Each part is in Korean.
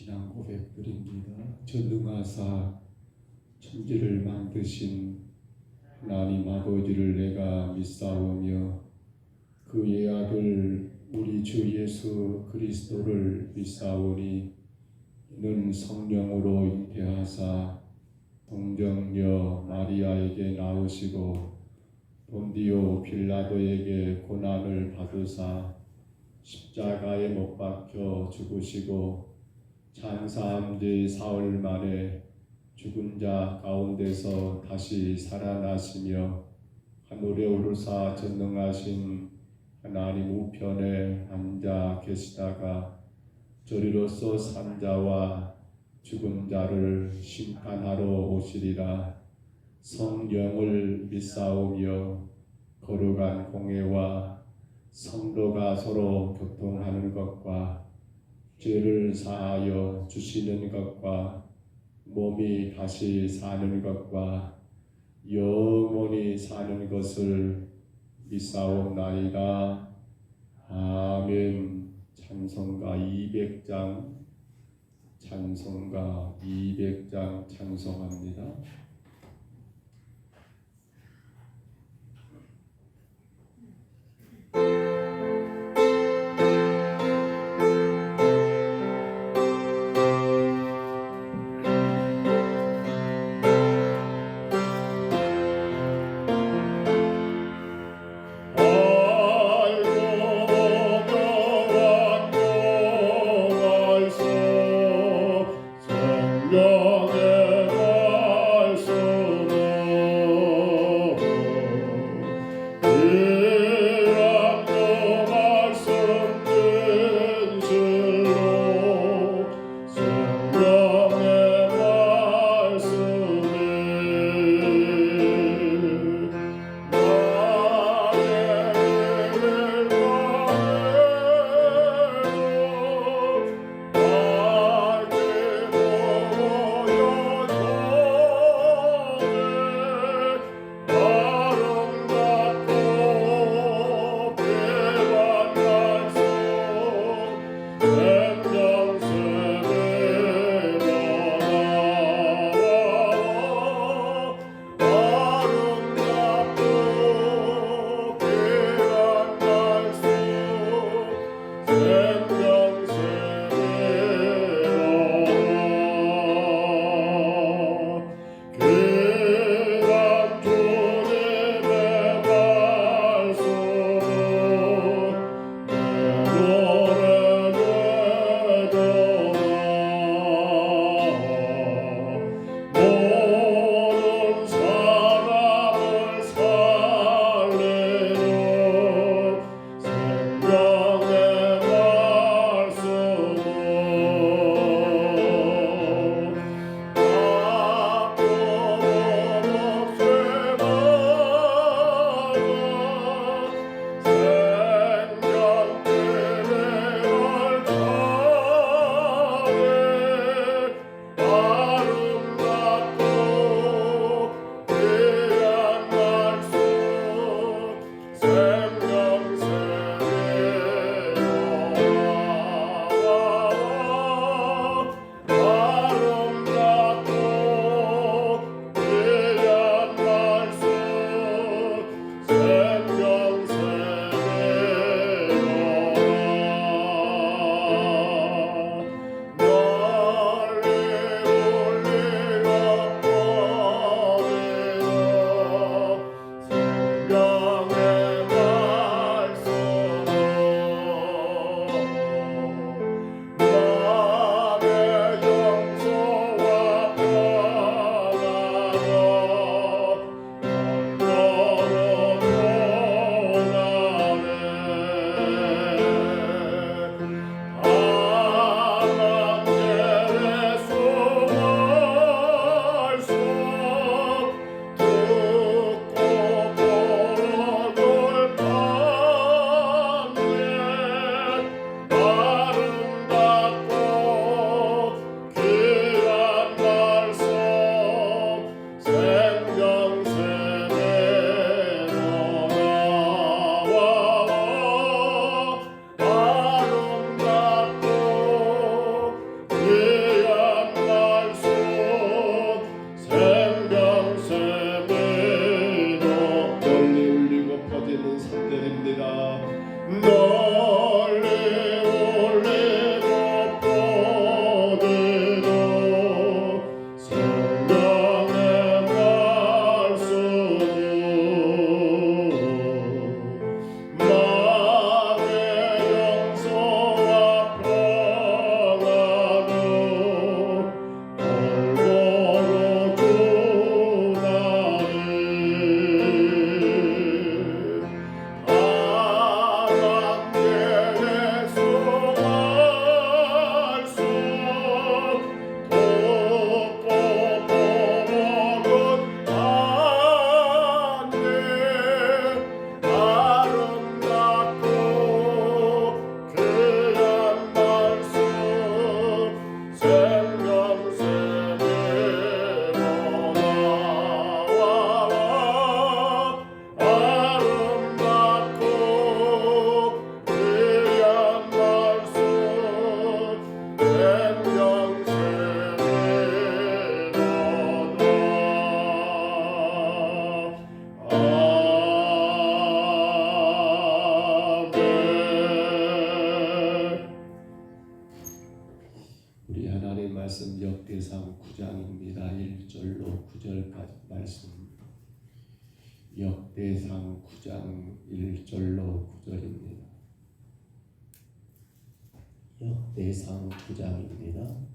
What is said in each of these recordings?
신앙 고백드립니다. 전능하사 천지를 만드신 하나님 아버지를 내가 믿사오며 그의 아들 우리 주 예수 그리스도를 믿사오니 이는 성령으로 잉태하사 동정녀 마리아에게 나으시고 본디오 빌라도에게 고난을 받으사 십자가에 못 박혀 죽으시고 장사한 지 사흘 만에 죽은 자 가운데서 다시 살아나시며 하늘에 오르사 전능하신 하나님 우편에 앉아 계시다가 저리로서 산 자와 죽은 자를 심판하러 오시리라. 성령을 믿사오며 거룩한 공회와 성도가 서로 교통하는 것과 죄를 사하여 주시는 것과 몸이 다시 사는 것과 영원히 사는 것을 믿사옵나이다. 아멘. 찬송가 200장 찬송합니다. 우리 하나님 말씀 역대상 9장입니다. 1절로 9절까지 말씀. 역대상 9장 1절로 9절입니다. 역대상 9장입니다.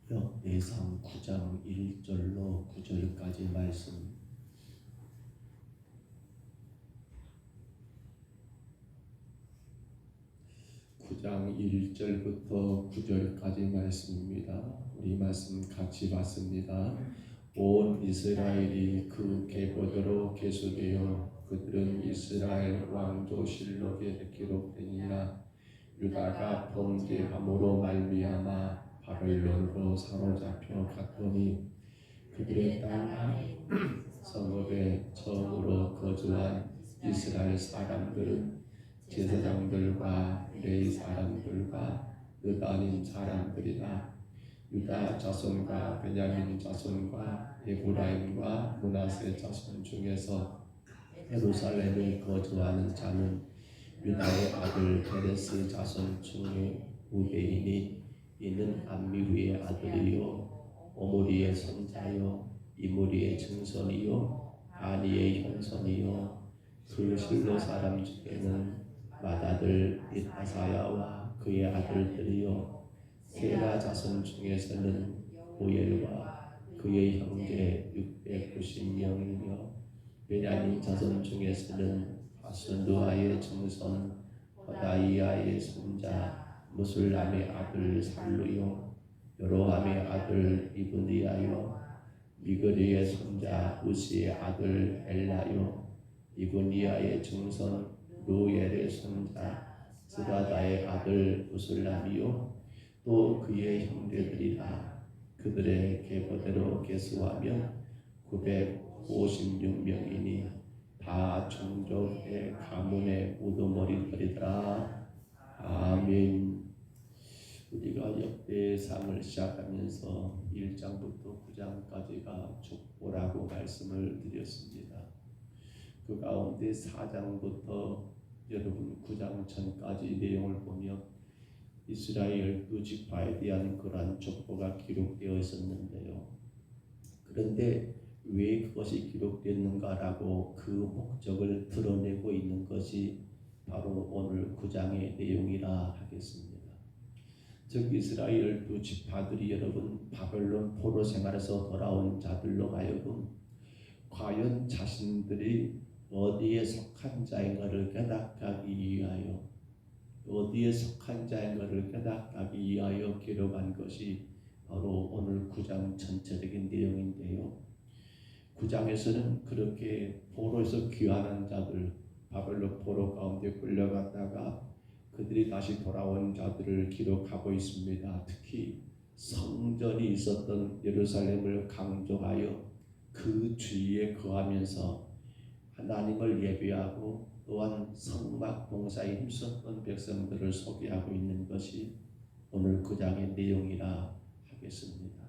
역대상 9장 1절로 9절까지 말씀. 장 1절부터 9절까지 말씀입니다. 우리 말씀 같이 봤습니다. 온 이스라엘이 그 계보대로 계수되어 그들은 이스라엘 왕조 실록에 기록되니라. 유다가 범죄함으로 말미암아 바벨론으로 사로잡혀 갔더니 그들의 땅 성읍에 처음으로 거주한 이스라엘 사람들은 제사장들과 레위 사람들과 느다닌 사람들이라. 유다 자손과 베냐민 자손과 에브라임과 므낫세 자손 중에서 예루살렘에 거주하는 자는 유다의 아들 베레스 자손 중에 우베인이 이는 암미후의 아들이요 오므리의 손자요 이므리의 증손이요 아니의 형손이요 그 실로 사람 중에는 맏아들 이타사야와 그의 아들들이요 세라 자손 중에서는 오엘과 그의 형제 690명이며 베냐민 자손 중에서는 하스누아의 증손 호다이아의 손자 무술람의 아들 살루요 여로함의 아들 이브니아요 미그리의 손자 우시의 아들 엘라요 이브니아의 증손 루엘의 손자 스바다의 아들 무술람이요 또 그의 형제들이라. 그들의 계보대로 계수하면 956명이니 다 종족의 가문의 우두머리들이더라. 아멘. 우리가 역대상을 시작하면서 1장부터 9장까지가 족보라고 말씀을 드렸습니다. 그 가운데 4장부터 여러분 9장 전까지 내용을 보면 이스라엘 12지파에 대한 그러한 족보가 기록되어 있었는데요. 그런데 왜 그것이 기록됐는가라고 그 목적을 드러내고 있는 것이 바로 오늘 9장의 내용이라 하겠습니다. 즉 이스라엘 12지파들이 여러분 바벨론 포로 생활에서 돌아온 자들로 하여금 과연 자신들이 어디에 속한 자인가를 깨닫기 위하여 어디에 속한 자인가를 깨닫기 위하여 기록한 것이 바로 오늘 9장 전체적인 내용인데요. 9장에서는 그렇게 포로에서 귀환한 자들 바벨론 포로 가운데 끌려갔다가 그들이 다시 돌아온 자들을 기록하고 있습니다. 특히 성전이 있었던 예루살렘을 강조하여 그 주위에 거하면서 하나님을 예배하고 또한 성막 봉사에 힘썼던 백성들을 소개하고 있는 것이 오늘 9장의 내용이라 하겠습니다.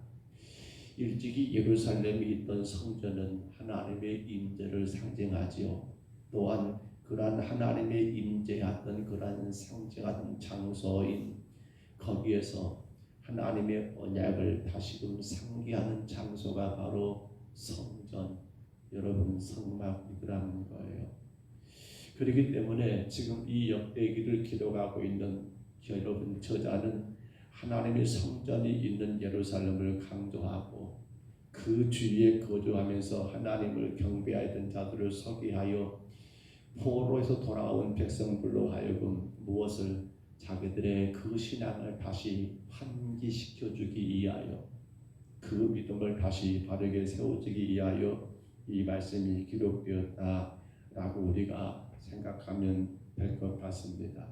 일찍이 예루살렘에 있던 성전은 하나님의 임재를 상징하지요. 또한 그러한 하나님의 임재하던 그러한 상징하던 장소인 거기에서 하나님의 언약을 다시금 상기하는 장소가 바로 성전, 여러분 성막이라는 거예요. 그렇기 때문에 지금 이 역대기를 기록하고 있는 여러분 저자는 하나님의 성전이 있는 예루살렘을 강조하고 그 주위에 거주하면서 하나님을 경배하던 자들을 소개하여 포로에서 돌아온 백성들로 하여금 무엇을 자기들의 그 신앙을 다시 환기시켜주기 위하여 그 믿음을 다시 바르게 세워주기 위하여 이 말씀이 기록되었다라고 우리가 생각하면 될 것 같습니다.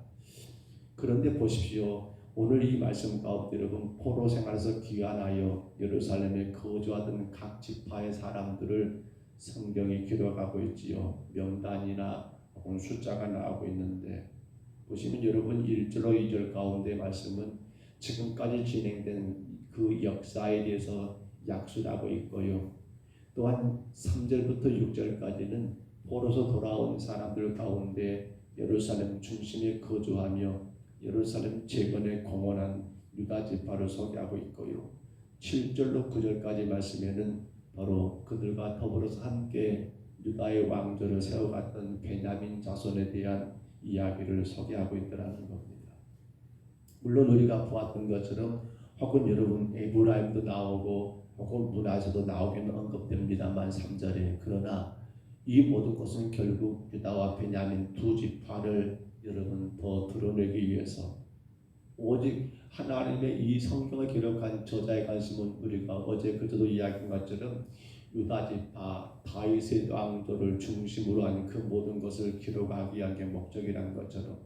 그런데 보십시오. 오늘 이 말씀 가운데 여러분 포로 생활에서 귀환하여 예루살렘에 거주하던 각 지파의 사람들을 성경이 기록하고 있지요. 명단이나 혹은 숫자가 나오고 있는데 보시면 여러분 1절로 2절 가운데 말씀은 지금까지 진행된 그 역사에 대해서 약述하고 있고요. 또한 3절부터 6절까지는 포로서 돌아온 사람들 가운데 예루살렘 중심에 거주하며 예루살렘 재건에 공헌한 유다 지파를 소개하고 있고요. 7절로 9절까지 말씀에는 바로 그들과 더불어서 함께 유다의 왕조를 세워갔던 베냐민 자손에 대한 이야기를 소개하고 있더라는 겁니다. 물론 우리가 보았던 것처럼 혹은 여러분 에브라임도 나오고 혹은 문화에서도 나오기는 언급됩니다만 3절에 그러나 이 모든 것은 결국 유다와 베냐민 두 지파를 여러분 더 드러내기 위해서 오직 하나님의 이 성경을 기록한 저자의 관심은 우리가 어제 그저도 이야기한 것처럼 유다 지파 다윗의 왕조를 중심으로 한 그 모든 것을 기록하기 위한 게 목적이라는 것처럼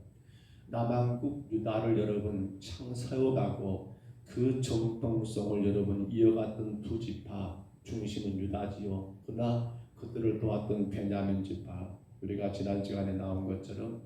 남한국 유다를 여러분 창 세워가고 그 정통성을 여러분 이어갔던 두 지파 중심은 유다지요. 그러나 그들을 도왔던 베냐민 지파 우리가 지난 시간에 나온 것처럼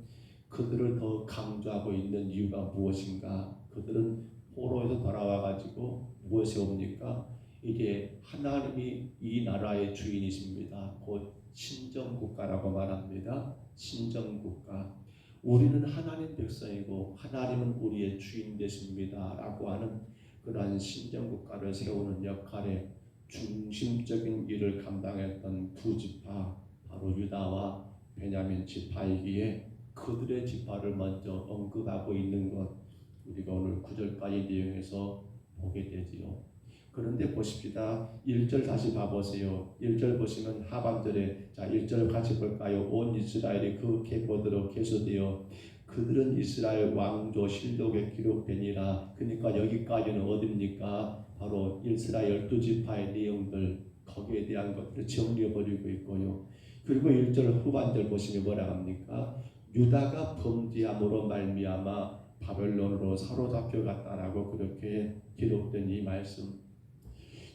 그들을 더 강조하고 있는 이유가 무엇인가? 그들은 포로에서 돌아와가지고 무엇이 옵니까? 이게 하나님이 이 나라의 주인이십니다. 곧 신정국가라고 말합니다. 신정국가. 우리는 하나님 백성이고 하나님은 우리의 주인 되십니다. 라고 하는 그러한 신정국가를 세우는 역할에 중심적인 일을 감당했던 두 지파 바로 유다와 베냐민 지파이기에 그들의 지파를 먼저 언급하고 있는 것 우리가 오늘 9절까지 내용에서 보게 되지요. 그런데 보십시다. 1절 다시 봐보세요. 1절 보시면 하반절에 자 1절 같이 볼까요? 온 이스라엘이 그렇게 보도록 해서되어 그들은 이스라엘 왕조 실록에 기록되니라. 그러니까 여기까지는 어딥니까? 바로 이스라엘 12지파의 내용들 거기에 대한 것들을 정리해버리고 있고요. 그리고 1절 후반절 보시면 뭐라 합니까? 유다가 범죄함으로 말미암아 바벨론으로 사로잡혀갔다라고 그렇게 기록된 이 말씀.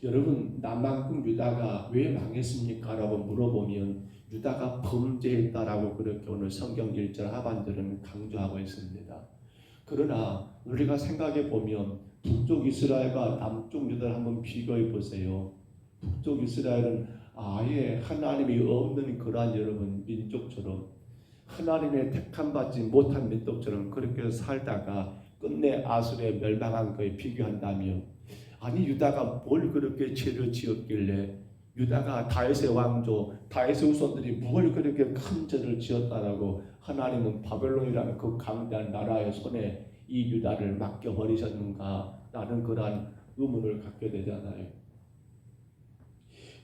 여러분 남한국 유다가 왜 망했습니까? 라고 물어보면 유다가 범죄했다라고 그렇게 오늘 성경 1절 하반절은 강조하고 있습니다. 그러나 우리가 생각해 보면 북쪽 이스라엘과 남쪽 유다를 한번 비교해 보세요. 북쪽 이스라엘은 아예 하나님이 없는 그러한 여러분 민족처럼 하나님의 택함받지 못한 민족처럼 그렇게 살다가 끝내 아수르에 멸망한 거에 비교한다면 아니 유다가 뭘 그렇게 죄를 지었길래 유다가 다윗의 왕조 다윗의 후손들이 뭘 그렇게 큰 죄를 지었다라고 하나님은 바벨론이라는 그 강대한 나라의 손에 이 유다를 맡겨버리셨는가 라는 그러한 의문을 갖게 되잖아요.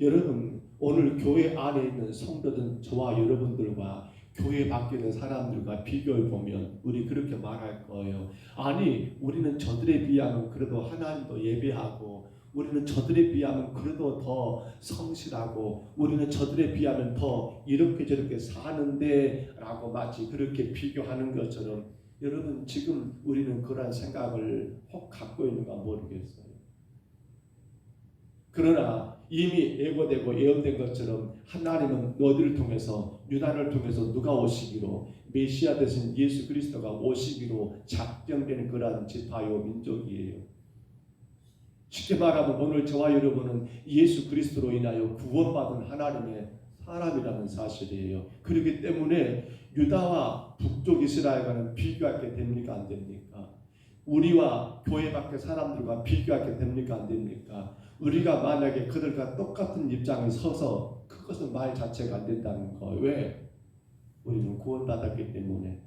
여러분 오늘 교회 안에 있는 성도들 저와 여러분들과 교회 밖에 있는 사람들과 비교해 보면 우리 그렇게 말할 거예요. 아니 우리는 저들에 비하면 그래도 하나님도 예배하고 우리는 저들에 비하면 그래도 더 성실하고 우리는 저들에 비하면 더 이렇게 저렇게 사는데 라고 마치 그렇게 비교하는 것처럼 여러분 지금 우리는 그런 생각을 혹 갖고 있는가 모르겠어요. 그러나 이미 예고되고 예언된 것처럼 하나님은 너희를 통해서 유다를 통해서 누가 오시기로 메시아 되신 예수 그리스도가 오시기로 작정된 그러한 지파요 민족이에요. 쉽게 말하면 오늘 저와 여러분은 예수 그리스도로 인하여 구원받은 하나님의 사람이라는 사실이에요. 그렇기 때문에 유다와 북쪽 이스라엘과는 비교하게 됩니까 안 됩니까? 우리와 교회 밖의 사람들과 비교하게 됩니까 안 됩니까? 우리가 만약에 그들과 똑같은 입장에 서서 그것은 말 자체가 안 된다는 거. 왜? 우리는 구원받았기 때문에.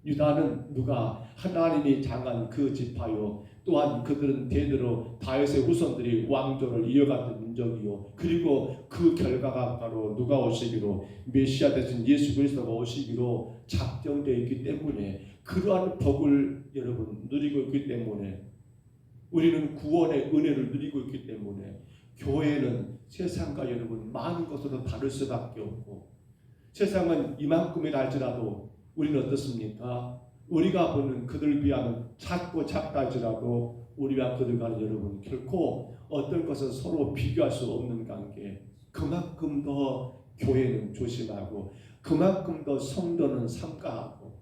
유다는 누가 하나님이 장한 그 지파요. 또한 그들은 대대로 다윗의 후손들이 왕조를 이어갔던 민족이요. 그리고 그 결과가 바로 누가 오시기로 메시아 되신 예수 그리스도가 오시기로 작정되어 있기 때문에 그러한 복을 여러분 누리고 있기 때문에 우리는 구원의 은혜를 누리고 있기 때문에 교회는 세상과 여러분 많은 것으로 다를 수밖에 없고 세상은 이만큼이라 할지라도 우리는 어떻습니까? 우리가 보는 그들 비하면 작고 작다 할지라도 우리와 그들과는 여러분 결코 어떤 것은 서로 비교할 수 없는 관계. 그만큼 더 교회는 조심하고 그만큼 더 성도는 삼가하고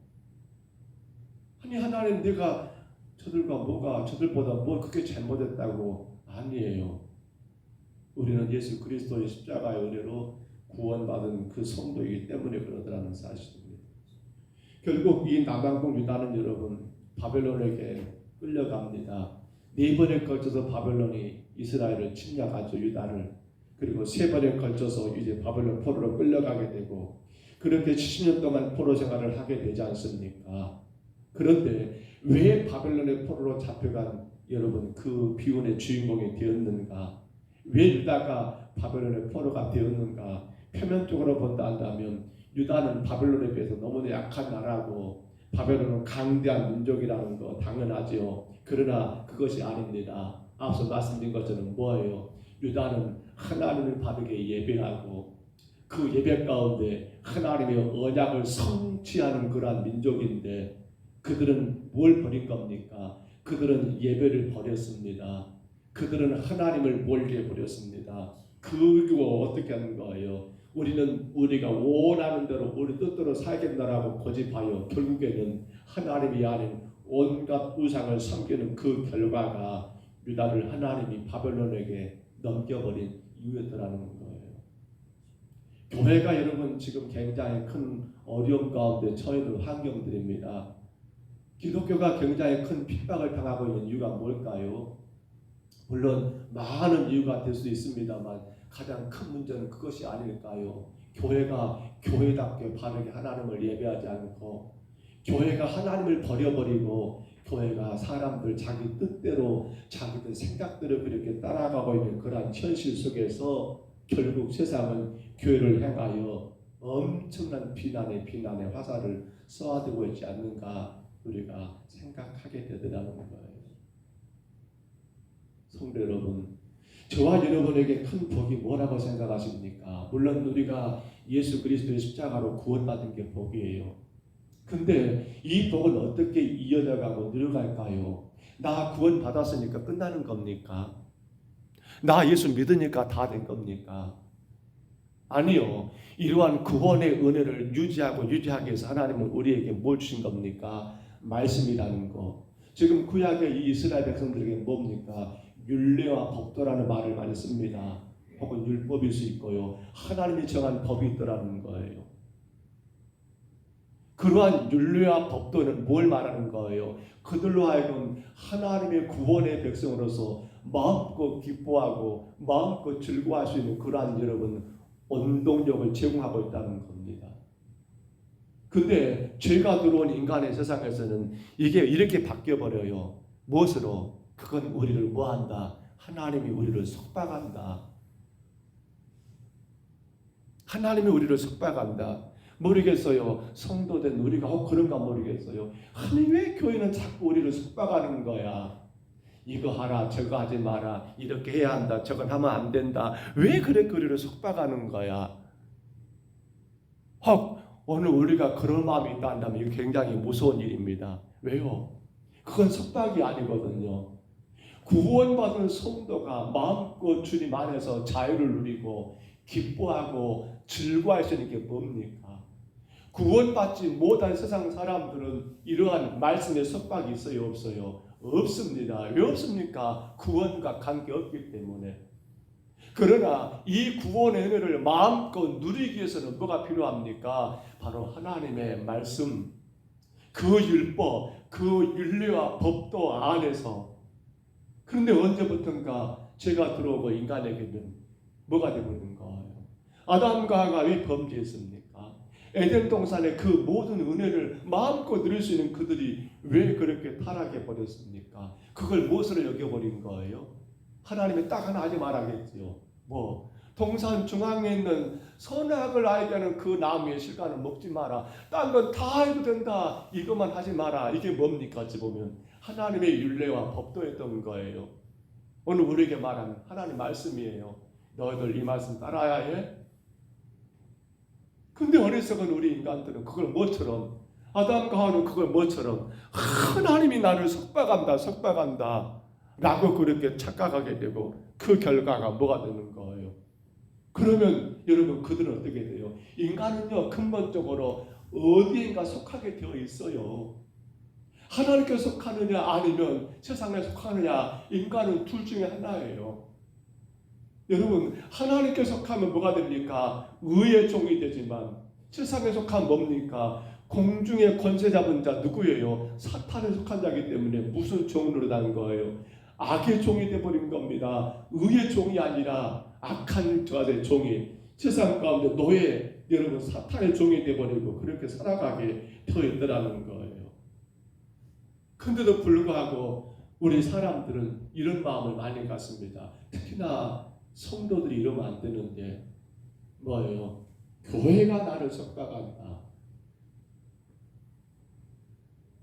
아니 하나님 내가 저들보다 뭐 그렇게 잘못했다고 아니에요. 우리는 예수 그리스도의 십자가의 은혜로 구원받은 그 성도이기 때문에 그러더라는 사실입니다. 결국 이 남왕국 유다는 여러분 바벨론에게 끌려갑니다. 4번에 걸쳐서 바벨론이 이스라엘을 침략하죠. 유다를. 그리고 3번에 걸쳐서 이제 바벨론 포로로 끌려가게 되고 그렇게 70년 동안 포로 생활을 하게 되지 않습니까? 그런데 왜 바벨론의 포로로 잡혀간 여러분 그 비운의 주인공이 되었는가? 왜 유다가 바벨론의 포로가 되었는가? 표면적으로 본다 한다면 유다는 바벨론에 비해서 너무나 약한 나라고 바벨론은 강대한 민족이라는 거 당연하죠. 그러나 그것이 아닙니다. 앞서 말씀드린 것처럼 뭐예요? 유다는 하나님을 바르게 예배하고 그 예배 가운데 하나님의 언약을 성취하는 그러한 민족인데 그들은 뭘 버린 겁니까? 그들은 예배를 버렸습니다. 그들은 하나님을 멀리 버렸습니다. 그리고 어떻게 하는 거예요? 우리는 우리가 원하는 대로 우리 뜻대로 살겠다라고 고집하여 결국에는 하나님이 아닌 온갖 우상을 섬기는 그 결과가 유다를 하나님이 바벨론에게 넘겨버린 이유였더라는 거예요. 교회가 여러분 지금 굉장히 큰 어려움 가운데 처해 있는 환경들입니다. 기독교가 굉장히 큰 핍박을 당하고 있는 이유가 뭘까요? 물론 많은 이유가 될 수 있습니다만 가장 큰 문제는 그것이 아닐까요? 교회가 교회답게 바르게 하나님을 예배하지 않고 교회가 하나님을 버려버리고 교회가 사람들 자기 뜻대로 자기들 생각대로 그렇게 따라가고 있는 그러한 현실 속에서 결국 세상은 교회를 향하여 엄청난 비난의 화살을 쏘아대고 있지 않는가 우리가 생각하게 되더라는 거예요. 성도 여러분, 저와 여러분에게 큰 복이 뭐라고 생각하십니까? 물론 우리가 예수 그리스도의 십자가로 구원받은 게 복이에요. 근데 이 복은 어떻게 이어져가고 늘어갈까요? 나 구원받았으니까 끝나는 겁니까? 나 예수 믿으니까 다 된 겁니까? 아니요. 이러한 구원의 은혜를 유지하기 위해서 하나님은 우리에게 뭘 주신 겁니까? 말씀이라는 거. 지금 구약의 이 이스라엘 백성들에게 뭡니까? 율례와 법도라는 말을 많이 씁니다. 혹은 율법일 수 있고요. 하나님이 정한 법이 있더라는 거예요. 그러한 율례와 법도는 뭘 말하는 거예요? 그들로 하여금 하나님의 구원의 백성으로서 마음껏 기뻐하고 마음껏 즐거워할 수 있는 그러한 여러분 원동력을 제공하고 있다는 겁니다. 근데 죄가 들어온 인간의 세상에서는 이게 이렇게 바뀌어버려요. 무엇으로? 그건 우리를 뭐한다? 하나님이 우리를 속박한다. 하나님이 우리를 속박한다. 모르겠어요. 성도된 우리가 그런가 모르겠어요. 아니 왜 교회는 자꾸 우리를 속박하는 거야? 이거 하라 저거 하지 마라 이렇게 해야 한다 저건 하면 안 된다. 왜 그래 우리를 속박하는 거야? 오늘 우리가 그런 마음이 있다 한다면 이거 굉장히 무서운 일입니다. 왜요? 그건 속박이 아니거든요. 구원받은 성도가 마음껏 주님 안에서 자유를 누리고 기뻐하고 즐거워할 수 있는 게 뭡니까? 구원받지 못한 세상 사람들은 이러한 말씀의 속박이 있어요? 없어요? 없습니다. 왜 없습니까? 구원과 관계없기 때문에. 그러나 이 구원의 은혜를 마음껏 누리기 위해서는 뭐가 필요합니까? 바로 하나님의 말씀, 그 율법, 그 율례와 법도 안에서. 그런데 언제부턴가 죄가 들어오고 인간에게는 뭐가 되고 있는 거예요? 아담과 하가 왜 범죄했습니까? 에덴 동산의 그 모든 은혜를 마음껏 누릴 수 있는 그들이 왜 그렇게 타락해 버렸습니까? 그걸 무엇으로 여겨버린 거예요? 하나님이 딱 하나 하지 말아야겠지요. 동산 중앙에 있는 선악을 알게 하는 그 나무의 실과를 먹지 마라. 딴 건 다 해도 된다. 이것만 하지 마라. 이게 뭡니까? 어찌 보면 하나님의 율례와 법도였던 거예요. 오늘 우리에게 말하는 하나님 말씀이에요. 너희들 이 말씀 따라야 해. 근데 어리석은 우리 인간들은 그걸 뭐처럼, 아담과 하와는 그걸 뭐처럼 하나님이 나를 속박한다 라고 그렇게 착각하게 되고 그 결과가 뭐가 되는 거예요? 그러면 여러분 그들은 어떻게 돼요? 인간은요 근본적으로 어디인가 속하게 되어 있어요. 하나님께 속하느냐 아니면 세상에 속하느냐, 인간은 둘 중에 하나예요. 여러분, 하나님께 속하면 뭐가 됩니까? 의의 종이 되지만 세상에 속하면 뭡니까? 공중의 권세 잡은 자 누구예요? 사탄에 속한 자이기 때문에 무슨 종으로 난 거예요? 악의 종이 되어버린 겁니다. 의의 종이 아니라 악한 자의 종이 세상 가운데 노예, 여러분 사탄의 종이 되어버리고 그렇게 살아가게 되어 있더라는 거예요. 근데도 불구하고 우리 사람들은 이런 마음을 많이 갖습니다. 특히나 성도들이 이러면 안 되는데 뭐예요? 교회가 나를 석박한다.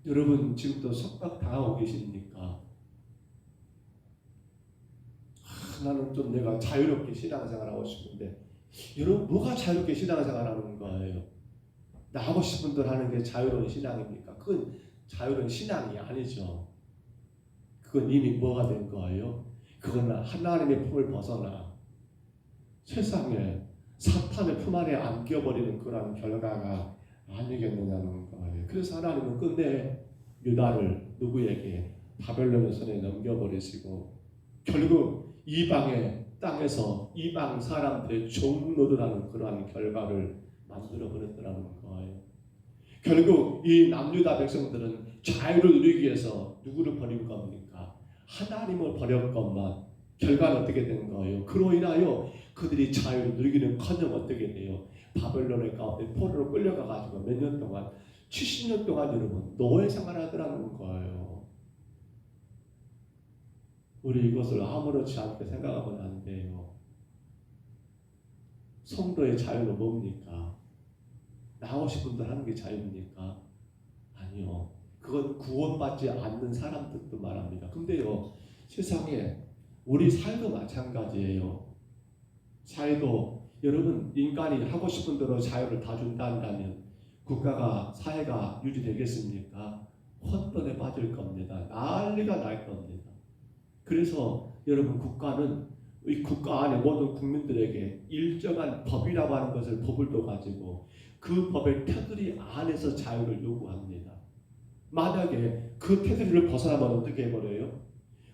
여러분 지금도 석박 당하고 계십니까? 나는 좀 내가 자유롭게 신앙생활하고 싶은데 여러분 뭐가 자유롭게 신앙생활하는 거예요? 나 하고 싶은 대로 하는 게 자유로운 신앙입니까? 그건 자유로운 신앙이 아니죠. 그건 이미 뭐가 된 거예요? 그건 하나님의 품을 벗어나 세상에 사탄의 품 안에 안겨버리는 그런 결과가 아니겠느냐는 거예요. 그래서 하나님은 끝내 유다를 누구에게? 바벨론의 손에 넘겨버리시고 결국 이방의 땅에서 이방 사람들의 종노릇하는 그러한 결과를 만들어 버렸더라는 거예요. 결국 이 남유다 백성들은 자유를 누리기 위해서 누구를 버린 겁니까? 하나님을 버렸건만 결과는 어떻게 된 거예요? 그로 인하여 그들이 자유를 누리기는커녕 어떻게 돼요? 바벨론의 가운데 포로로 끌려가가지고 몇 년 동안 70년 동안 여러분 노예 생활하더라는 거예요. 우리 이것을 아무렇지 않게 생각하면 안 돼요. 성도의 자유는 뭡니까? 나오고 싶은 대로 하는 게 자유입니까? 아니요. 그건 구원받지 않는 사람들도 말합니다. 근데요, 세상에 우리 사회도 마찬가지예요. 사회도 여러분 인간이 하고 싶은 대로 자유를 다 준다면 국가가 사회가 유지되겠습니까? 혼돈에 빠질 겁니다. 난리가 날 겁니다. 그래서 여러분 국가는 이 국가 안에 모든 국민들에게 일정한 법이라고 하는 것을 법을 둬가지고 그 법의 테두리 안에서 자유를 요구합니다. 만약에 그 테두리를 벗어나면 어떻게 해버려요?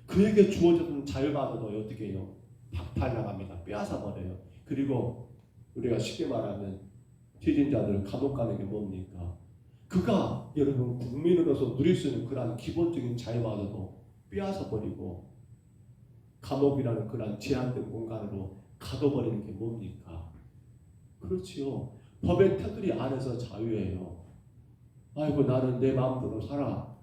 그에게 주어졌던 자유마저도 어떻게 해요? 박탈당합니다. 빼앗아 버려요. 그리고 우리가 쉽게 말하면 지진자들 감옥 가는 게 뭡니까? 그가 여러분 국민으로서 누릴 수 있는 그러한 기본적인 자유마저도 빼앗아 버리고 감옥이라는 그러한 제한된 공간으로 가둬버리는 게 뭡니까? 그렇지요. 법의 테두리 안에서 자유예요. 아이고 나는 내 마음대로 살아.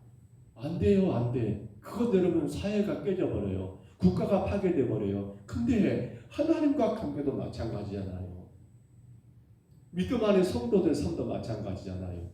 안 돼요. 안 돼. 그것 여러분 사회가 깨져버려요. 국가가 파괴돼 버려요. 근데 하나님과 관계도 마찬가지잖아요. 믿음 안에 성도들 삶도 마찬가지잖아요.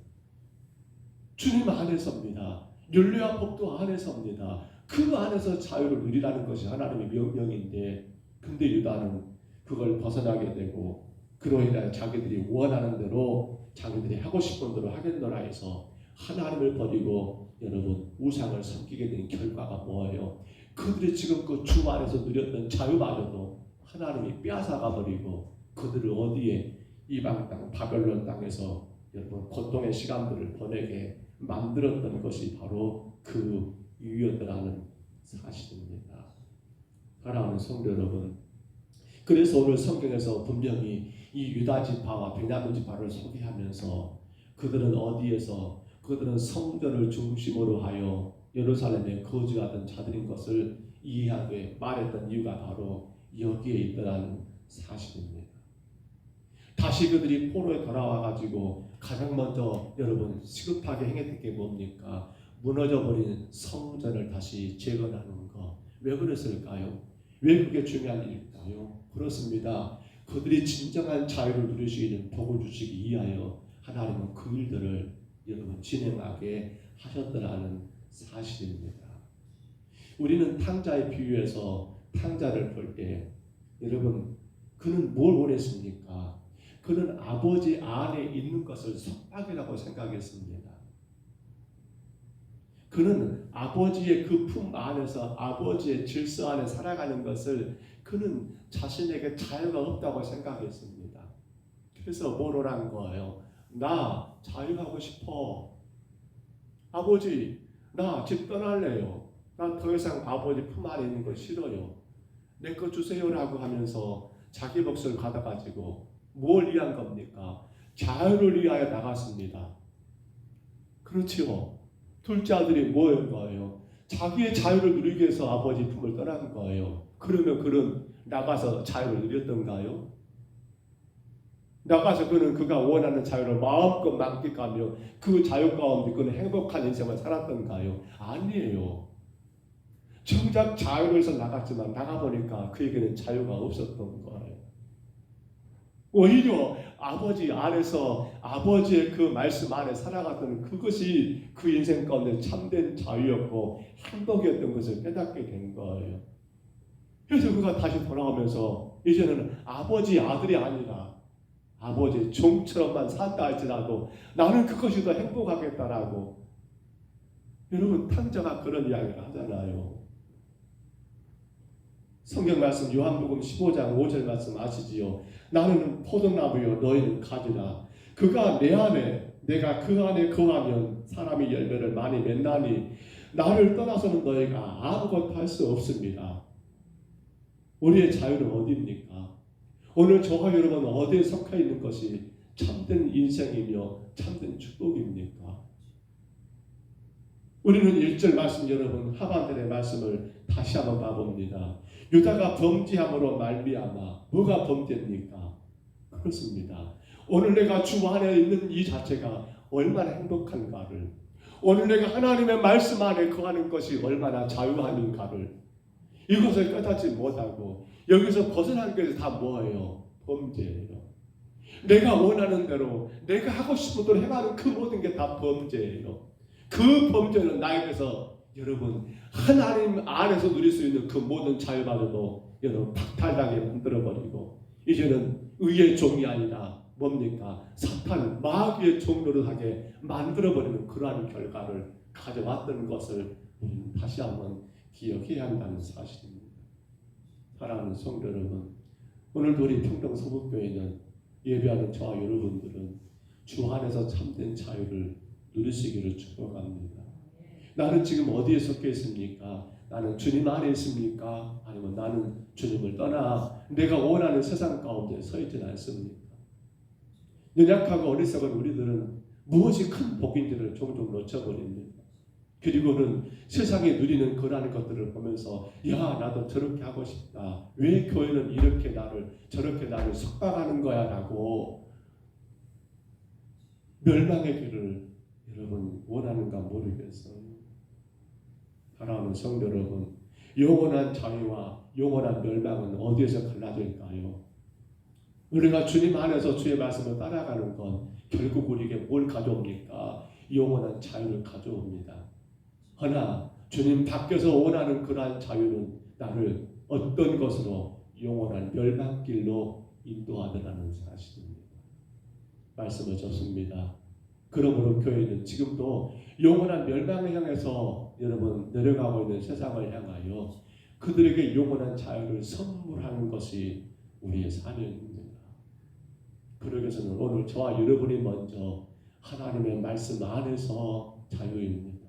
주님 안에서입니다. 윤리와 법도 안에서입니다. 그 안에서 자유를 누리라는 것이 하나님의 명령인데 근데 유다는 그걸 벗어나게 되고 그로 인하여 자기들이 원하는 대로 자기들이 하고 싶은 대로 하겠노라 해서 하나님을 버리고 여러분 우상을 섬기게 된 결과가 뭐예요? 그들이 지금껏 주 안에서 누렸던 자유마저도 하나님이 빼앗아가 버리고 그들을 어디에 이방 땅 바벨론 땅에서 여러분 고통의 시간들을 보내게 만들었던 것이 바로 그 이유였다는 사실입니다. 사랑하는 성도 여러분, 그래서 오늘 성경에서 분명히 이 유다 지파와 베냐민 지파를 소개하면서 그들은 어디에서 그들은 성전을 중심으로 하여 예루살렘에 거주하던 자들인 것을 이해하게 말했던 이유가 바로 여기에 있더라는 사실입니다. 다시 그들이 포로에 돌아와 가지고 가장 먼저 여러분 시급하게 행했던 게 뭡니까? 무너져버린 성전을 다시 재건하는 것. 왜 그랬을까요? 왜 그게 중요한 일일까요? 그렇습니다. 그들이 진정한 자유를 누릴 수 있는 복을 주시기 위하여 하나님은 그 일들을 여러분 진행하게 하셨더라는 사실입니다. 우리는 탕자의 비유에서 탕자를 볼 때 여러분 그는 뭘 원했습니까? 그는 아버지 안에 있는 것을 속박이라고 생각했습니다. 그는 아버지의 그 품 안에서 아버지의 질서 안에 살아가는 것을 그는 자신에게 자유가 없다고 생각했습니다. 그래서 뭘 하란 거예요? 나 자유하고 싶어. 아버지 나 집 떠날래요. 나 더 이상 아버지 품 안에 있는 거 싫어요. 내 거 주세요라고 하면서 자기 몫을 받아가지고 뭘 위한 겁니까? 자유를 위하여 나갔습니다. 그렇지요. 둘째 아들이 뭐인 거예요? 자기의 자유를 누리기 위해서 아버지 품을 떠난 거예요. 그러면 그는 나가서 자유를 누렸던가요? 나가서 그는 그가 원하는 자유를 마음껏 만끽하며 그 자유 가운데 그는 행복한 인생을 살았던가요? 아니에요. 정작 자유를 위해서 나갔지만 나가보니까 그에게는 자유가 없었던 거예요. 오히려 아버지 안에서 아버지의 그 말씀 안에 살아갔던 그것이 그 인생 가운데 참된 자유였고 행복이었던 것을 깨닫게 된 거예요. 그래서 그가 다시 돌아오면서 이제는 아버지 아들이 아니라 아버지 종처럼만 산다 할지라도 나는 그것이 더 행복하겠다라고. 여러분 탕자가 그런 이야기를 하잖아요. 성경 말씀 요한복음 15장 5절 말씀 아시지요? 나는 포도나무요 너희는 가지라. 그가 내 안에 내가 그 안에 거하면 사람이 열매를 많이 맺나니 나를 떠나서는 너희가 아무것도 할 수 없습니다. 우리의 자유는 어디입니까? 오늘 저와 여러분 어디에 속해 있는 것이 참된 인생이며 참된 축복입니까? 우리는 1절 말씀 여러분 하반절의 말씀을 다시 한번 봐봅니다. 유다가 범죄함으로 말미암아 뭐가 범죄입니까? 그렇습니다. 오늘 내가 주 안에 있는 이 자체가 얼마나 행복한가를, 오늘 내가 하나님의 말씀 안에 거하는 것이 얼마나 자유함인가를 이것을 깨닫지 못하고 여기서 벗어난 것이 다 뭐예요? 범죄예요. 내가 원하는 대로 내가 하고 싶은 대로 해가는 그 모든 게 다 범죄예요. 그 범죄는 나에게서 여러분 하나님 안에서 누릴 수 있는 그 모든 자유마저도 여러분 박탈하게 만들어버리고 이제는 의의 종이 아니라 뭡니까? 사탄 마귀의 종로를 하게 만들어버리는 그러한 결과를 가져왔던 것을 우리는 다시 한번 기억해야 한다는 사실입니다. 사랑하는 성도 여러분, 오늘도 우리 평동 서북교회는 예배하는 저와 여러분들은 주 안에서 참된 자유를 누리시기를 축복합니다. 나는 지금 어디에 속해 있습니까? 나는 주님 안에 있습니까? 아니면 나는 주님을 떠나 내가 원하는 세상 가운데 서 있지는 않습니까? 연약하고 어리석은 우리들은 무엇이 큰 복인지를 종종 놓쳐버립니다. 그리고는 세상에 누리는 그러한 것들을 보면서 야 나도 저렇게 하고 싶다. 왜 교회는 이렇게 저렇게 나를 속박하는 거야 라고 멸망의 길을 여러분 원하는가 모르겠어요. 사랑하는 성도 여러분, 영원한 자유와 영원한 멸망은 어디에서 갈라질까요? 우리가 주님 안에서 주의 말씀을 따라가는 건 결국 우리에게 뭘 가져옵니까? 영원한 자유를 가져옵니다. 허나 주님 밖에서 원하는 그러한 자유는 나를 어떤 것으로 영원한 멸망길로 인도하더라는 사실입니다. 말씀을 줬습니다. 그러므로 교회는 지금도 영원한 멸망을 향해서 여러분 내려가고 있는 세상을 향하여 그들에게 영원한 자유를 선물하는 것이 우리의 사명입니다. 그러기 위해서는 오늘 저와 여러분이 먼저 하나님의 말씀 안에서 자유입니다.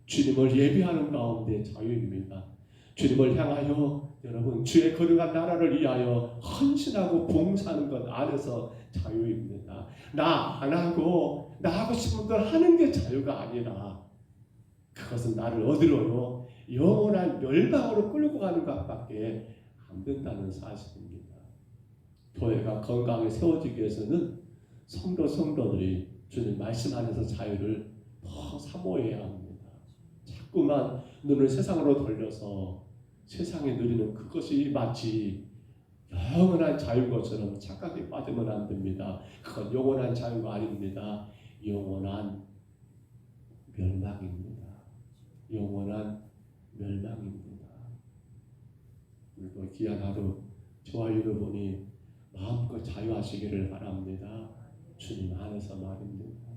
주님을 예배하는 가운데 자유입니다. 주님을 향하여 여러분 주의 거룩한 나라를 위하여 헌신하고 봉사하는 것 안에서 자유입니다. 나 안 하고 나 하고 싶은 걸 하는 게 자유가 아니라 그것은 나를 어디로요? 영원한 멸망으로 끌고 가는 것밖에 안 된다는 사실입니다. 교회가 건강하게 세워지기 위해서는 성도들이 주님 말씀 안에서 자유를 더 사모해야 합니다. 자꾸만 눈을 세상으로 돌려서 세상에 누리는 그것이 마치 영원한 자유인 것처럼 착각에 빠지면 안 됩니다. 그건 영원한 자유가 아닙니다. 영원한 멸망입니다. 영원한 멸망입니다. 오늘도 귀한 하루 저와 여러분이 마음껏 자유하시기를 바랍니다. 주님 안에서 말입니다.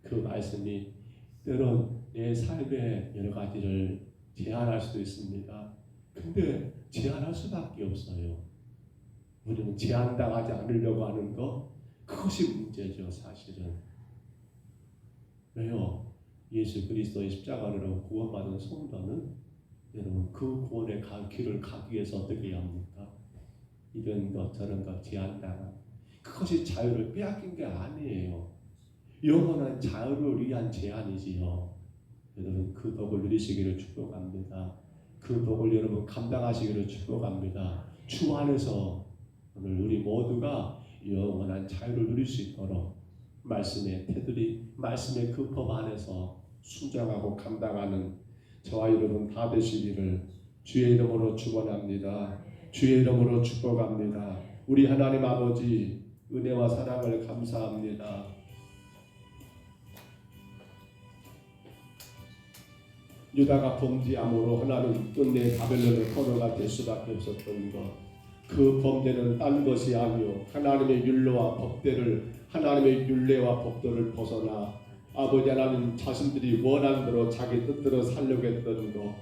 그 말씀이 때론 내 삶의 여러 가지를 제한할 수도 있습니다. 근데 제한할 수밖에 없어요. 우리는 제한당하지 않으려고 하는 것, 그것이 문제죠, 사실은. 왜요? 예수 그리스도의 십자가로 구원받은 성도는 여러분 그 구원의 길을 가기 위해서 어떻게 해야 합니까? 이런 것 저런 것 제한당한 그것이 자유를 빼앗긴 게 아니에요. 영원한 자유를 위한 제한이지요. 여러분 그 복을 누리시기를 축복합니다. 그 복을 여러분 감당하시기를 축복합니다. 주 안에서 오늘 우리 모두가 영원한 자유를 누릴 수 있도록 말씀의 테두리, 말씀의 그 법 안에서 순종하고 감당하는 저와 여러분 다 되시기를 주의 이름으로 축원합니다. 주의 이름으로 축복합니다. 우리 하나님 아버지 은혜와 사랑을 감사합니다. 유다가 범죄함으로 하나님 끝내 바벨론의 포로가 될 수밖에 없었던 것, 그 범죄는 딴 것이 아니요 하나님의 율례와 법대를 하나님의 율례와 법도를 벗어나 아버지 하나님 자신들이 원하는 대로 자기 뜻대로 살려고 했던 것,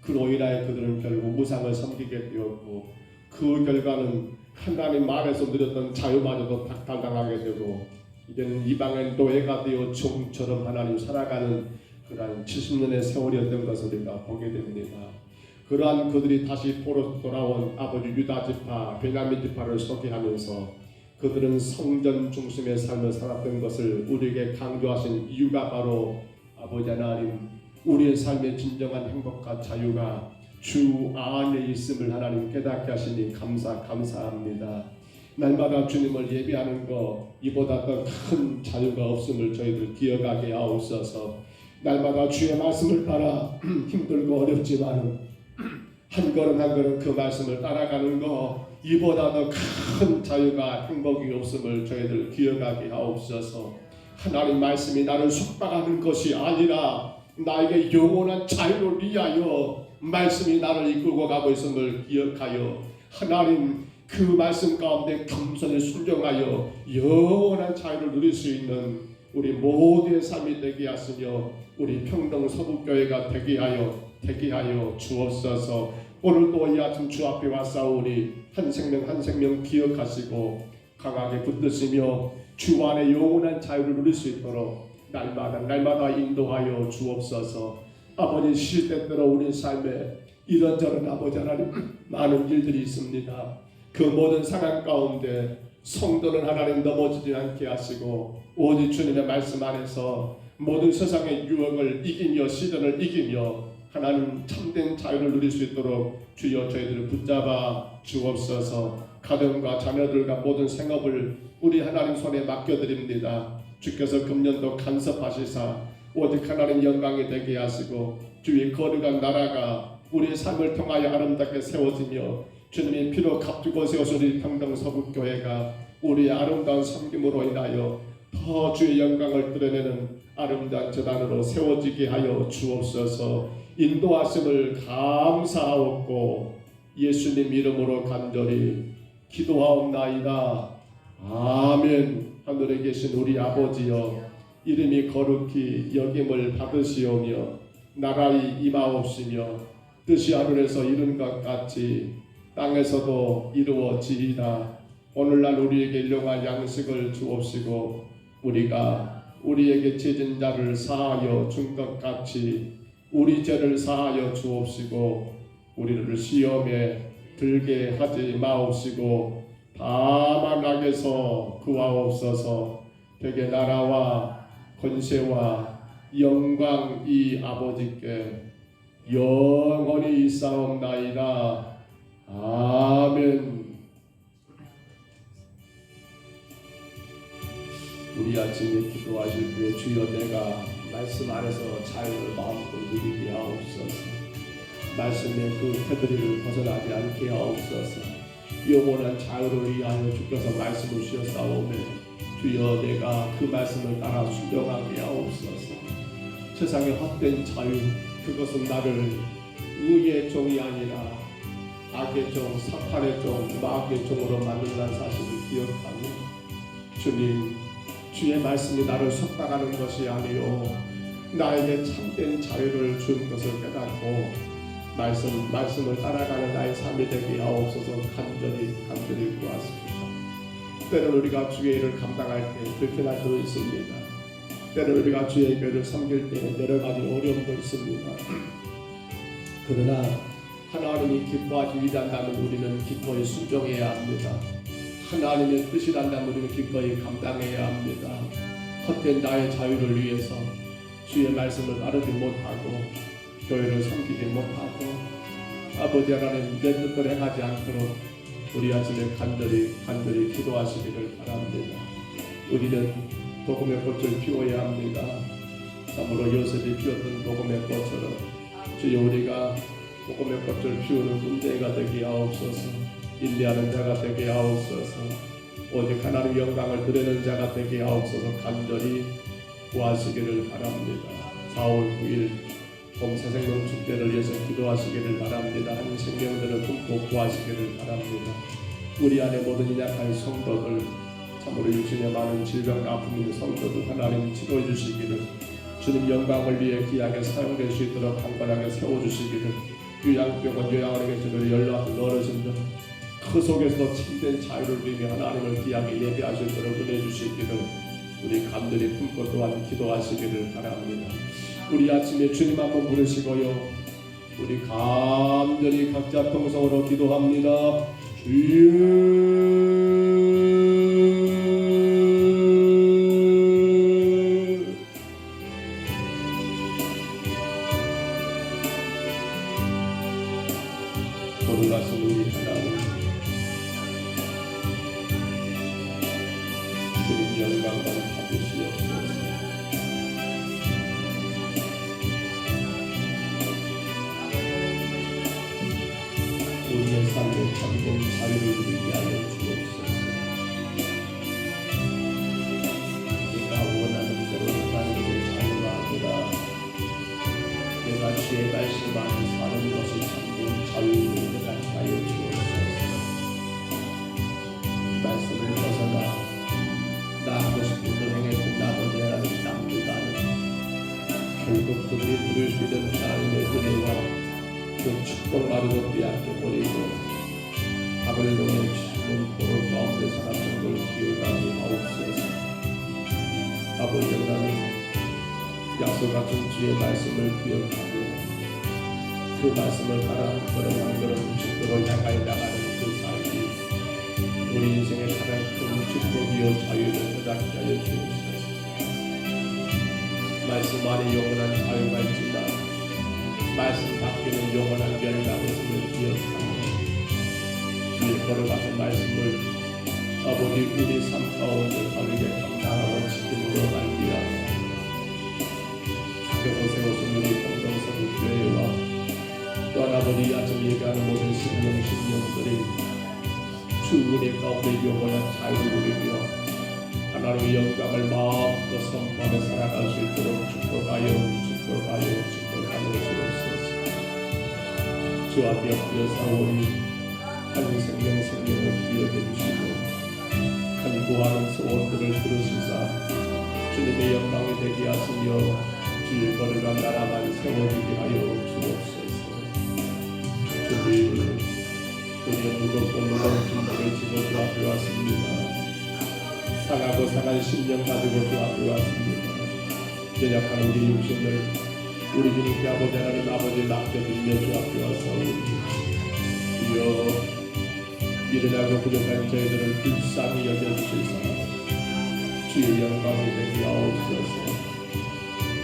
그로 인하여 그들은 결국 우상을 섬기게 되었고 그 결과는 하나님 말에서 누렸던 자유마저도 박탈당하게 되고 이제는 이방인 노예가 되어 종처럼 하나님 살아가는 그러한 70년의 세월이었던 것을 우리가 보게 됩니다. 그러한 그들이 다시 포로 돌아온 아버지 유다 지파, 베냐민 지파를 소개하면서 그들은 성전 중심의 삶을 살았던 것을 우리에게 강조하신 이유가 바로 아버지 하나님 우리의 삶의 진정한 행복과 자유가 주 안에 있음을 하나님 깨닫게 하시니 감사합니다. 날마다 주님을 예배하는 것 이보다 더 큰 자유가 없음을 저희들 기억하게 하옵소서. 날마다 주의 말씀을 따라 힘들고 어렵지만 한 걸음 한 걸음 그 말씀을 따라가는 것 이보다 더 큰 자유가 행복이 없음을 저희들 기억하게 하옵소서. 하나님 말씀이 나를 속박하는 것이 아니라 나에게 영원한 자유를 위하여 말씀이 나를 이끌고 가고 있음을 기억하여 하나님 그 말씀 가운데 겸손히 순종하여 영원한 자유를 누릴 수 있는 우리 모두의 삶이 되게 하시며 우리 평동 서북교회가 되게 하여 주옵소서. 오늘도 이 아침 주 앞에 왔사오니 한 생명 기억하시고 강하게 붙드시며 주 안에 영원한 자유를 누릴 수 있도록 날마다 인도하여 주옵소서. 아버지 시대대로 우리 삶에 이런저런 아버지 하나님 많은 일들이 있습니다. 그 모든 상황 가운데 성도는 하나님 넘어지지 않게 하시고 오직 주님의 말씀 안에서 모든 세상의 유혹을 이기며 시련을 이기며 하나님 참된 자유를 누릴 수 있도록 주여 저희들을 붙잡아 주옵소서. 가정과 자녀들과 모든 생업을 우리 하나님 손에 맡겨드립니다. 주께서 금년도 간섭하시사 오직 하나님 영광이 되게 하시고 주의 거룩한 나라가 우리의 삶을 통하여 아름답게 세워지며 주님의 피로 값주고 세우신 우리 평동 서북교회가 우리의 아름다운 섬김으로 인하여 더 주의 영광을 드러내는 아름다운 재단으로 세워지게 하여 주옵소서. 인도하심을 감사하옵고 예수님 이름으로 간절히 기도하옵나이다. 아멘. 하늘에 계신 우리 아버지여 이름이 거룩히 여김을 받으시오며 나라의 임하옵시며 뜻이 하늘에서 이룬 것 같이 땅에서도 이루어지이다. 오늘날 우리에게 일용할 양식을 주옵시고 우리가 우리에게 죄진 자를 사하여 준 것 같이 우리 죄를 사하여 주옵시고 우리를 시험에 들게 하지 마옵시고 다만 악에서 구하옵소서. 되게 나라와 권세와 영광이 아버지께 영원히 있사옵나이다. 아멘. 우리 아침에 기도하실 때 주여 내가 말씀 안에서 자유를 마음껏 누리게 하옵소서. 말씀의 그 테두리를 벗어나지 않게 하옵소서. 영원한 자유를 위하여 주께서 말씀을 주셨사오매 주여 내가 그 말씀을 따라 순종하게 하옵소서. 세상의 헛된 자유 그것은 나를 의의 종이 아니라 악의 종, 사탄의 종, 마귀의 종으로 만든다는 사실을 기억하며 주님 주의 말씀이 나를 속박하는 것이 아니요 나에게 참된 자유를 준 것을 깨닫고 말씀을 따라가는 나의 삶이 되게 하옵소서. 간절히 구하십니다. 때로는 우리가 주의 일을 감당할 때 불편할 때도 있습니다. 때로는 우리가 주의 교회를 섬길 때 여러 가지 어려움도 있습니다. 그러나 하나님이 기뻐하시기 위한다면 우리는 기꺼이 순종해야 합니다. 하나님의 뜻이란다면 우리는 기꺼이 감당해야 합니다. 헛된 나의 자유를 위해서 주의 말씀을 따르지 못하고 교회를 섬기지 못하고 아버지 하나님 내 뜻대로 행하지 않도록 우리 아침에 간절히 기도하시기를 바랍니다. 우리는 복음의 꽃을 피워야 합니다. 참으로 요셉이 피웠던 복음의 꽃처럼 주여 우리가 복음의 꽃을 피우는 군대가 되게 하옵소서. 인내하는 자가 되게 하옵소서. 오직 하나님 영광을 드리는 자가 되게 하옵소서. 간절히 구하시기를 바랍니다. 4월 9일 봄새생명 축제를 위해서 기도하시기를 바랍니다. 한 생명들을 품고 구하시기를 바랍니다. 우리 안에 모든 약한 성도들, 참으로 육신에 많은 질병 아픔 있는 성도들 하나님 치료해 주시기를, 주님 영광을 위해 귀하게 사용될 수 있도록 강건하게 세워주시기를, 요양병원 요양원에 계시는 연로하신 어르신들 그 속에서 참된 자유를 누리며 하나님을 귀하게 예배하실 수 있도록 은혜 주시기를 우리 간절히 품고 또한 기도하시기를 바랍니다. 우리 아침에 주님 한번 부르시고요, 우리 간절히 각자 통성으로 기도합니다. 주여 돌아가신 우리 하나님, 주님 영광만 받으시옵소서. 우리의 삶에 참된 자유를 누리게 하여 주옵소서. 내가 원하는 대로 사는 게 자유가 아니라 내가 주의 말씀 안에 사는 것이 참된 자유를 누리게 하여 주옵소서. 말씀을 벗어나 나 하고 싶은 걸 행했고 나머지 하나님 남보다는 결국 그들이 누릴 수 있는 하나님의 은혜와 그 축복마저도 빼앗겨버리고 바벨론의 치는 포로 가운데 살았던 걸 기억하게 하옵소서. 아버지 하나님, 약속 같은 주의 말씀을 기억하고 그 말씀을 따라 한 걸음 축복을 향하여 나가는 그 삶이 우리 인생의 가장 큰 축복이요 자유를 허락하게 하여 주옵소서. 말씀 안에 영원한 자유가 있지만 말씀 밖에는 영원한 멸망을 기억하며 주의 걸어가는 말씀을 아버지 우리 삶 가운데 바르게 감당하고 지킴으로 말미암아 주께서 세우신 우리 공동선 교회와 또한 아버지 아침 예배하는 모든 신령들이 주 은혜 가운데 영원한 자유를 누리며 하나님의 영광을 마음껏 선포하며 살아갈 수 있도록 축복하여 주옵소서. 주 앞에 엎드려 사오니 한 생명을 기억해 주시고 간구하는 소원들을 들으시사 주님의 영광이 되게 하시며 주의 거룩한 나라만 세워지게 하여 주옵소서. 주님, 우리의 무겁고 무거운 짐들을 지고 주 앞에 왔습니다. 상하고 상한 심령 가지고 주 앞에 왔습니다. 연약한 우리 육신을 우리 주님께 아버지 하나님 아버지 맡겨드리며 주 앞에 왔사오니 주여 미련하고 부족한 저희들을 불쌍히 여겨주시사 주의 영광이 되게 하옵소서.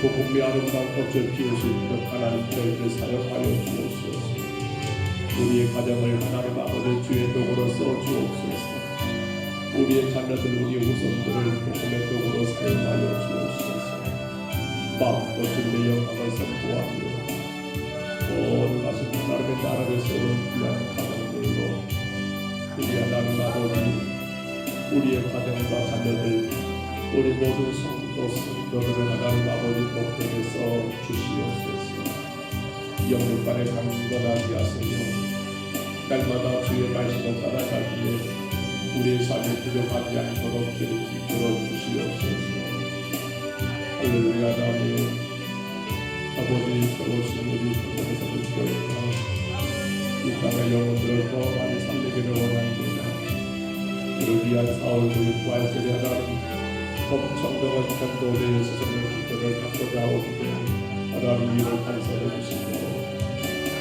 복음의 아름다운 꽃을 피울 수 있도록 하나님 저희를 사용하여 주옵소서. 우리의 가정을 하나님 아버지 주의 도구로 써주옵소서. 우리의 자녀들 우리의 후손들을 복음의 도구로 사용하여 주옵소서. 마음껏 주님의 영광을 선포하며 온 가슴 하나님의 나라를 세우는 귀한 가정들로 우리 하나님 아버지 우리의 가정과 자녀들 우리 모든 성도들을 하나님 아버지 복되게 주시옵소서. 영육간에 강건하게 하시며 날마다 주의 말씀을 따라가기에 우리의 삶이 부족하지 않도록 이끌어 주시옵소서. 할렐루야. 나님 아버지 세우신 우리 성도교회가 이 땅의 영혼들을 더 많이 살리기를 원합니다. 이를 위한 4월 9일 부활절에 하나님 범청동한 전도대의 스승의 기도를 갖고자 하오기에 하나님 이를 간사해 주시고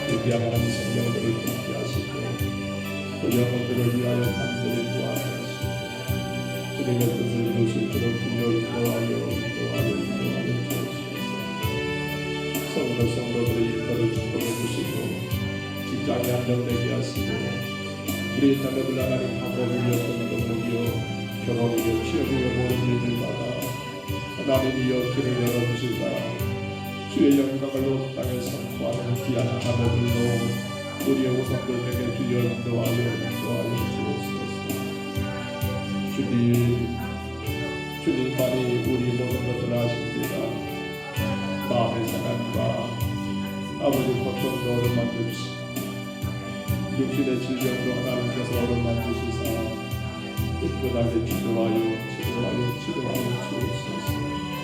예비하는 생명들을 품게 하시고 또 영혼들을 위하여 간절히 구하시고 주님의 뜻을 이루실 줄로 인도하여 주옵소서. 성도들의 일터를 축복해 주시고 직장이 안정되게 하시고 우리 자녀들 하나님 학업이며 공동이며 결혼이며 취업이며 모든 일들마다 하나님이여 길을 열어주시다. 주의 영광을 온 땅에 선포하는 귀한 자녀들로 우리의 후손들에게 주여 인도하여 주옵소서. 주님만이 우리 모든 것을 아십니다. 마음의 상함과 아버지 고통도 어루만져 주시고 육신의 질병도 하나님께서 어루만져 주시사 깨끗하게 치료하여 주옵소서.